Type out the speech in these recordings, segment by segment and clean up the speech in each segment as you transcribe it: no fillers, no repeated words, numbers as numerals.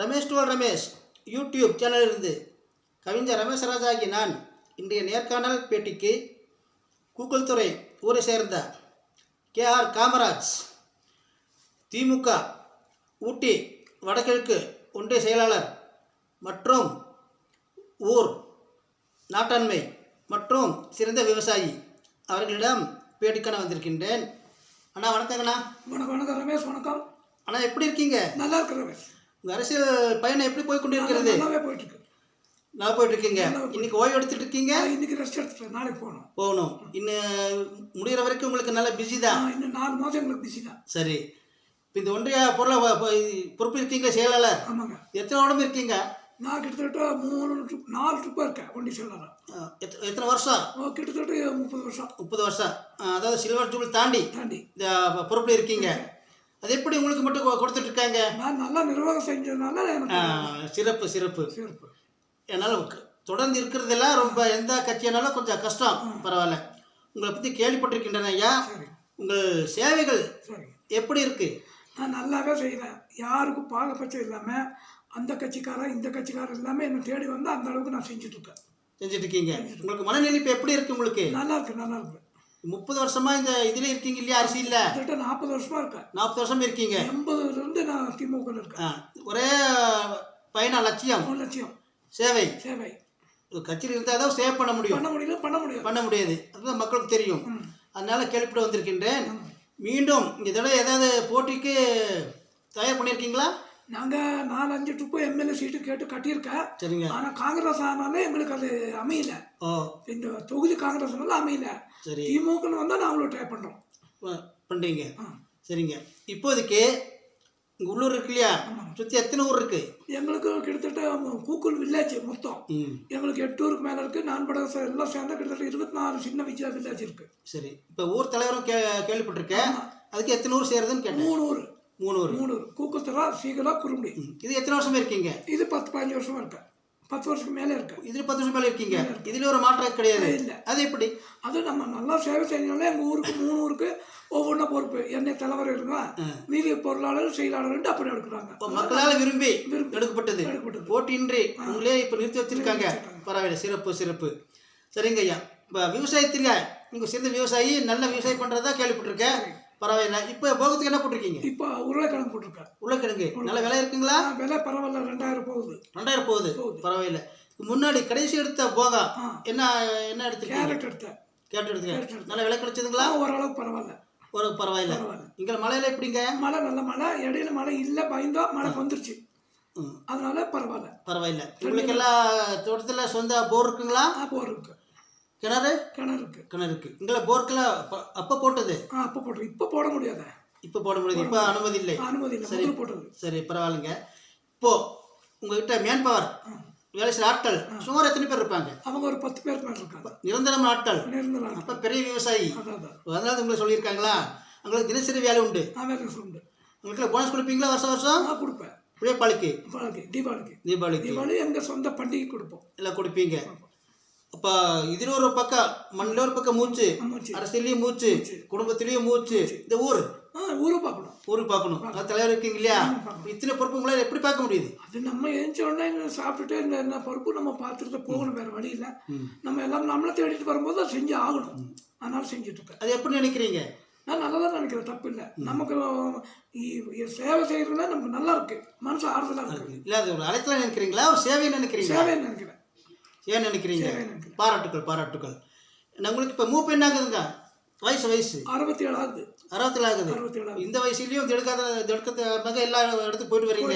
Ramesh twelve Ramesh YouTube சேனலிலிருந்து கவிஞர் ரமேஷ் ராஜா ஆகிய நான் இன்றைய நேர்காணல் பேட்டிக்கு கூக்கல்துறை ஊரை சேர்ந்த KR காமராஜ் திமுக ஊட்டி வடகிழக்கு ஒன்றிய செயலாளர் மற்றும் ஊர் நாட்டாண்மை மற்றும் சிறந்த விவசாயி அவர்களிடம் பேட்டிக்கான வந்திருக்கின்றேன். அண்ணா வணக்கங்கண்ணா. வணக்கம். வணக்கம் ரமேஷ். வணக்கம் அண்ணா, எப்படி இருக்கீங்க? நல்லா இருக்கு ரமேஷ். உங்கள் அரசியல் பயணம் எப்படி போய் கொண்டு இருக்கிறது? நல்லாவே போயிட்டு இருக்கு. நல்லா போயிட்டு இருக்கீங்க. இன்னைக்கு ஓய்வு எடுத்துட்டு இருக்கீங்க? இன்னைக்கு ரெஸ்ட் எடுத்துட்டு நாளைக்கு போகணும். இன்னும் முடிகிற வரைக்கும் உங்களுக்கு நல்ல பிஸி தான். இன்னும் 4 மாதம் எங்களுக்கு பிஸி தான். சரி, இப்போ இந்த ஒன்றிய பொறுப்பு இருக்கீங்களா செயலாளர்? ஆமாங்க. எத்தனை உடம்பு இருக்கீங்க? நான் கிட்டத்தட்ட 4 ட்ரிப்பாக இருக்கேன் ஒன்றிய செயலாளர். எத்தனை வருஷம்? கிட்டத்தட்ட 30 வருஷம். 30 வருஷம். அதாவது சில்வர் ஜூபில் தாண்டி இந்த பொறுப்பில் இருக்கீங்க. அது எப்படி உங்களுக்கு மட்டும் கொடுத்துட்டு இருக்காங்க? நான் நல்லா நிர்வாகம் செஞ்சதுனால சிறப்பு சிறப்பு சிறப்பு. என்னால் தொடர்ந்து இருக்கிறதெல்லாம் ரொம்ப எந்த கட்சியானாலும் கொஞ்சம் கஷ்டம். பரவாயில்ல. உங்களை பற்றி கேள்விப்பட்டிருக்கின்றன ஐயா. உங்கள் சேவைகள் எப்படி இருக்கு? நான் நல்லாவே செய்கிறேன். யாருக்கும் பாகபட்சம் இல்லாமல் அந்த கட்சிக்காரன் இந்த கட்சிக்காரன் எல்லாமே என்னை தேடி வந்து அந்த அளவுக்கு நான் செஞ்சுட்டு இருக்கீங்க. உங்களுக்கு மனநிலை இப்போ எப்படி இருக்கு? உங்களுக்கு நல்லா இருக்கு. நல்லா இருக்கு. 30 வருஷமா இந்த இதுல இருக்கீங்க இல்லையா? அரசியல்ல 40 வருஷமா இருக்கேன். 40 வருஷம் இருக்கீங்க. 80லேருந்து நான் திமுக இருக்கேன். ஒரே பயண லட்சியம் சேவை. கட்சியில் இருந்தால் தான் சேவ் பண்ண முடியும். பண்ண முடியாது. அதுதான் மக்களுக்கு தெரியும். அதனால கேள்விப்பட்டு வந்திருக்கின்றேன். மீண்டும் இந்த தடவை ஏதாவது போட்டிக்கு தயார் பண்ணியிருக்கீங்களா? நாங்கள் 4-5 ட்ரிப்பு எம்எல்ஏ சீட்டு கேட்டு கட்டியிருக்கேன். சரிங்க. ஆனால் காங்கிரஸ் ஆனாலே எங்களுக்கு அது அமையல. இந்த தொகுதி காங்கிரஸ் அமையல. சரி, திமுக வந்தால் நாங்களும் ட்ரை பண்ணுறீங்க. சரிங்க. இப்போதைக்கு இங்கே உள்ளூர் இருக்கு இல்லையா? சுற்றி எத்தனை ஊர் இருக்கு? எங்களுக்கு கிட்டத்தட்ட கூக்குள் வில்லேஜ் மொத்தம் எங்களுக்கு 8 ஊருக்கு மேலே இருக்குது. நான்படகு எல்லாம் சேர்ந்தா கிட்டத்தட்ட 24 சின்ன வில்லேஜ் இருக்கு. சரி, இப்போ ஊர் தலைவரும் கேள்விப்பட்டிருக்கேன். அதுக்கு எத்தனை ஊர் சேருதுன்னு கேட்டேன். 3 ஊர். கூக்குத்தரா, சீகலா, குறும்படி. இது எத்தனை வருஷமா இருக்கீங்க? இது 10-15 வருஷமா இருக்கேன். 10 வருஷத்துக்கு மேலே இருக்கு. இதில் 10 வருஷம் மேலே இருக்கீங்க. இதில் ஒரு மாற்றம் கிடையாது. இல்லை. அது எப்படி? அது நம்ம நல்லா சேவை செய்யணும்னா எங்கள் ஊருக்கு 3 ஊருக்கு ஒவ்வொன்றா பொறுப்பு. என்னை தலைவர் இருங்க, மீதி பொருளாளர் செயலாளர் அப்படி எடுக்கிறாங்க. மக்களால் விரும்பி எடுக்கப்பட்டது. போட்டியின்றி உங்களே இப்போ நிறுத்தி வச்சிருக்காங்க. பரவாயில்ல. சிறப்பு. சரிங்க ஐயா. இப்போ விவசாயத்தில் நீங்கள் சிறந்த விவசாயி, நல்ல விவசாயம் பண்ணுறதா கேள்விப்பட்டிருக்கேன். பரவாயில்ல. இப்போ போகத்துக்கு என்ன போட்டிருக்கீங்க? இப்போ உருளைக்கிழங்கு போட்டிருக்கேன். உருளைக்கிழங்கு நல்ல விலை இருக்குங்களா? விலை பரவாயில்ல. 2000 போகுது. 2000 போகுது. பரவாயில்ல. முன்னாடி கடைசி எடுத்த போகா என்ன எடுத்துருக்கீங்க? கேரட் எடுத்துக்க. நல்ல விலை கிடைச்சதுங்களா? ஓரளவுக்கு பரவாயில்ல. இங்கே மழையில எப்படிங்க? மழை நல்ல மழை. இடையில மழை இல்லை, பயந்தோம். மழை வந்துருச்சு. அதனால பரவாயில்ல. உங்களுக்கு எல்லாம் தோட்டத்தில் சொந்த போர் இருக்குங்களா? போர் இருக்கு. கிணறு இருக்கு. இங்கே போருக்கெல்லாம் அப்போ போட்டது? இப்போ போட முடியாது. இப்போ அனுமதி இல்லை. சரி போட்டது. சரி, பரவாயில்லைங்க. இப்போ உங்ககிட்ட மேன் பவர் வேலை செய்ய ஆட்கள் சுமார் எத்தனை பேர் இருப்பாங்க? அவங்க ஒரு 10 பேர் மேலே இருக்காங்க. நிரந்தரம் ஆட்கள். அப்போ பெரிய விவசாயி. அதனால உங்களை சொல்லியிருக்காங்களா? உங்களுக்கு தினசரி வேலை உண்டு. உங்களுக்கு போனஸ் கொடுப்பீங்களா? வருஷம் கொடுப்பேன். பாலுக்கு தீபாவளிக்கு எங்கள் சொந்த பண்டிகை கொடுப்போம். எல்லாம் கொடுப்பீங்க. அப்போ இதில் ஒரு பக்கம் மண்ணில் ஒரு பக்கம் மூச்சு, அரசியலையும் மூச்சு, குடும்பத்திலையும் மூச்சு. இந்த ஊரை பார்க்கணும். தலைவர் இருக்கீங்க இல்லையா? இத்தனை பொறுப்பு உங்களால் எப்படி பார்க்க முடியுது? அது நம்ம எழுந்த உடனே சாப்பிட்டுட்டு இந்த பொறுப்பு நம்ம பார்த்துட்டு போகணும். வேறு வழி இல்லை. நம்ம எல்லாம் நம்மளை தேடிட்டு வரும்போது அதை செஞ்சு ஆகணும். அதனால செஞ்சுட்டு இருக்கேன். அது எப்படி நினைக்கிறீங்க? நான் நல்லா தான் நினைக்கிறேன். தப்பு இல்லை. நமக்கு சேவை செய்யறதுனா நமக்கு நல்லா இருக்கு. மனசு ஆறுதலாக இருக்கு. இல்லை, அது ஒரு அழைக்கலாம் நினைக்கிறீங்களா? ஒரு சேவையை நினைக்கிறேன். ஏன் நினைக்கிறீங்க? பாராட்டுக்கள். உங்களுக்கு இப்போ மூப்பு என்ன ஆகுதுங்க? வயசு 67 ஆகுது. 67 ஆகுது. இந்த வயசுலயும் எடுக்கிறதுக்காக எல்லா இடத்துக்கு போயிட்டு வரீங்க.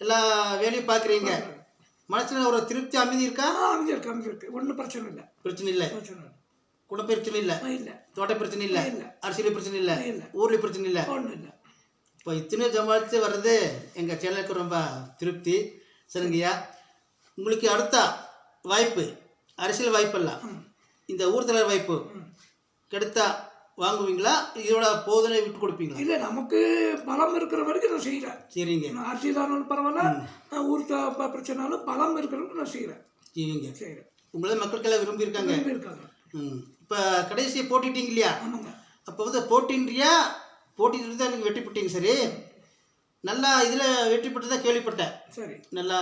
எல்லா வேலையும் பார்க்குறீங்க. மனசுல ஒரு திருப்தி, அமைதி இருக்கா? அமைதி இருக்கு. ஒன்றும் பிரச்சனை இல்லை. குடும்ப பிரச்சனை இல்லை. தோட்ட பிரச்சனை இல்லை. அரசியல் பிரச்சனை இல்லை. ஊர்ல பிரச்சனை இல்லை. இப்போ இத்தனை சமாளித்து வர்றது எங்கள் சேனலுக்கு ரொம்ப திருப்தி. சரிங்கய்யா. உங்களுக்கு அடுத்த வாய்ப்பு, அரசியல் வாய்ப்பெல்லாம் இந்த ஊர் தலைவர் வாய்ப்பு கிடைத்தா வாங்குவீங்களா? இதோட போதனை விட்டு கொடுப்பீங்களா? இல்லை, நமக்கு பலம் இருக்கிற வரைக்கும் நான் செய்கிறேன். சரிங்க. அரசியலானாலும் பரவாயில்ல, ஊர் பிரச்சனாலும் பலம் இருக்கிறவங்க நான் செய்கிறேன். உங்களே மக்களுக்கெல்லாம் விரும்பியிருக்காங்க. இப்போ கடைசியை போட்டிட்டீங்க இல்லையா? அப்போ போட்டின்றியா? போட்டிட்டு தான் எனக்கு வெட்டி போட்டீங்க. சரி, நல்லா இதில் வெற்றி பெற்றதாக கேள்விப்பட்டேன். சரி. நல்லா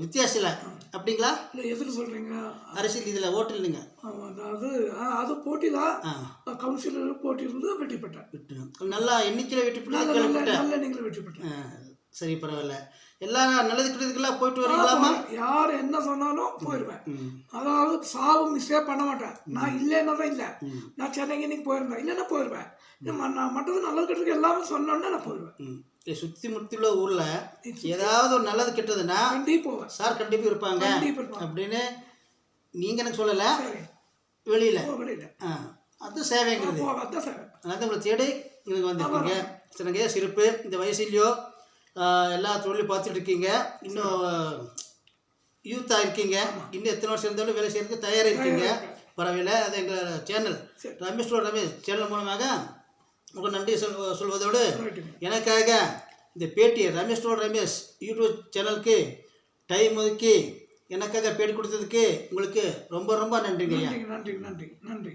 வித்தியாசம் அப்படிங்களா? இல்லை எதுக்கு சொல்கிறீங்க? அரசியல் இதில் ஓட்டு இல்லைங்க. அதாவது அது போட்டி தான். கவுன்சிலர் போட்டி இருந்து வெற்றி பெற்றேன். நல்லா எண்ணிக்கையில் வெற்றி பெற்றது கேள்விப்பட்டேன். நல்ல எண்ணிக்கையில் வெற்றி பெற்றேன். சரி, பரவாயில்ல. எல்லாம் நல்லது கிட்டதுக்கெல்லாம் போயிட்டு வரீங்களாமா? யார் என்ன சொன்னாலும் போயிடுவேன். அதாவது சாவு மிஸ்ஸே பண்ண மாட்டேன். நான் இல்லைன்னா தான் இல்லை. நான் சென்னைக்கு இன்னைக்கு போயிருந்தேன், இல்லைன்னா போயிடுவேன். நான் மற்றது நல்லது கெட்டதுக்கு எல்லாமே சொன்னோன்னா நான் போயிடுவேன். சுற்றி முற்றியுள்ள ஊரில் ஏதாவது ஒரு நல்லது கெட்டதுன்னா கண்டிப்பாக சார் கண்டிப்பாக இருப்பாங்க அப்படின்னு நீங்கள் எனக்கு சொல்லலை, வெளியில் அது சேவைங்கிறது. அதான் உங்களை தேடி எனக்கு வந்துருக்கீங்க. சரிங்க, சிறப்பு. இந்த வயசுலையோ எல்லா தொழிலும் பார்த்துட்டு இருக்கீங்க, இன்னும் யூத்தாக இருக்கீங்க, இன்னும் எத்தனை வருஷம் இருந்தாலும் வேலை செய்யறதுக்கு தயாராக இருக்கீங்க. பரவாயில்ல. அது எங்கள் சேனல் ரமேஷ் சேனல் மூலமாக உங்களுக்கு நன்றி சொல்வதோடு எனக்காக இந்த பேட்டி ரமேஷ் யூடியூப் சேனலுக்கு டைம் ஒதுக்கி எனக்காக பேட்டி கொடுத்ததுக்கு உங்களுக்கு ரொம்ப ரொம்ப நன்றிங்க. நன்றி நன்றி நன்றி நன்றி.